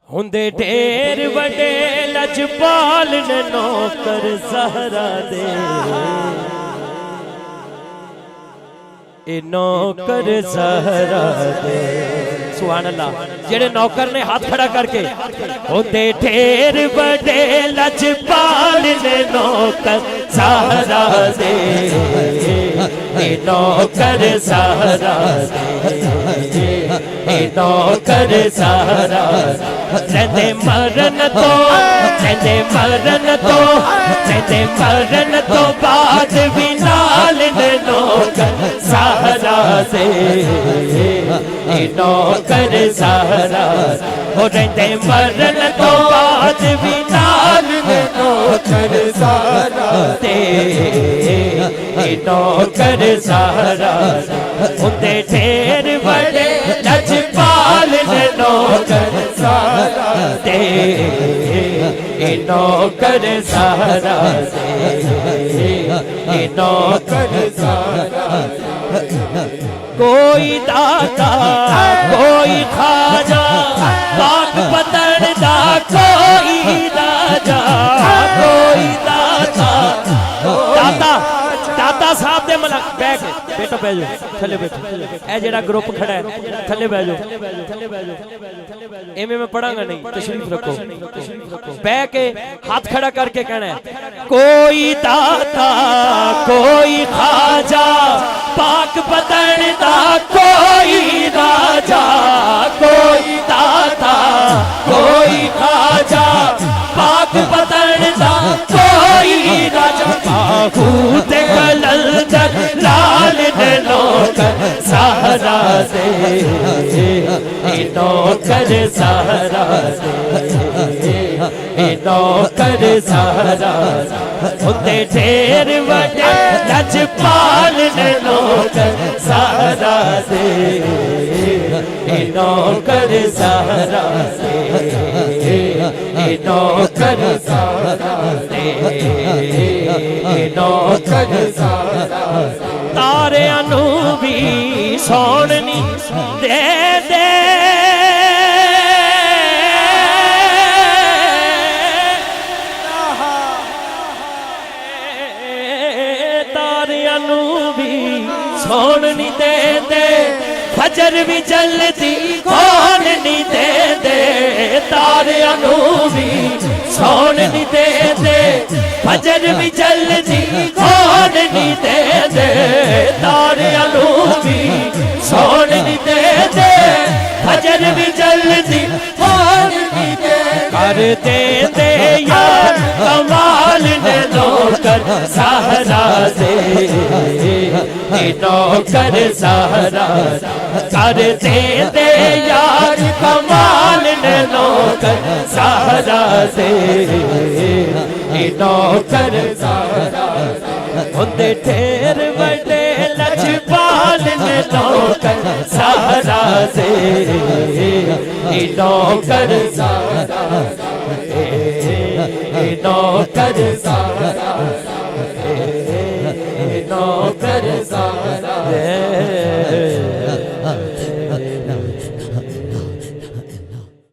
ہوندے ڈھیر وڈے لجپال نے نوکر زہرا دے اے نوکر زہرا دے سبحان اللہ جڑے نوکر نے ہاتھ کھڑا کر کے ہوندے ڈھیر وڈے لجپال نے نوکر زہرا دے اے نوکر زہرا دے اے نوکر زہرا رہندے مرن تو بعد بھی نال نے نوکر زہرا دے اے نوکر زہرا ہو رہندے مرن تو بعد بھی نال نے نوکر زہرا دے اے نوکر زہرا ہوندے ڈھیر وڈے لجپال نے نوکر زہرا دے اے نوکر زہرا دے اے نوکر زہرا کوئی داتا کوئی خواجہ پاک پتن دا کوئی راجہ کوئی داتا داتا صاحب دے ملک بیٹھ بیٹھو بیجو تھلے بیٹھو اے جڑا گروپ کھڑا ہے تھلے بیجو ایمیں میں پڑھا گا نہیں تشریف رکھو بیٹھ کے ہاتھ کھڑا کر کے کہنا ہے کوئی داتا کوئی خواجہ پاک پتن دا کوئی راجہ کوئی داتا کوئی خواجہ پاک پتن دا کوئی راجہ باہوت کلندر لال نے نوکر زہرا دے اے نوکر زہرا دے اے نوکر زہرا ہوندے ڈھیر وڈے لجپال نے نوکر زہرا دے اے نوکر زہرا دے اے نوکر زہرا دے اے نوکر زہرا تارے انو بھی سوننی دے دے سوننی دے دے فجر بھی جلدی کون نہیں دے دے تاریاں نو بھی سوننی دے دے فجر بھی جلدی کون نہیں دے دے تاریاں نو بھی سوننی دے دے فجر بھی جلدی کون نہیں دے کر دے دے یار کمال نے نوکر زہرا دے اے نوکر زہرا کر دے دے یار کمال نے نوکر زہرا دے اے نوکر زہرا ہوندے ڈھیر وڈے لجپال نے نوکر زہرا دے اے نوکر زہرا اے نوکر زہرا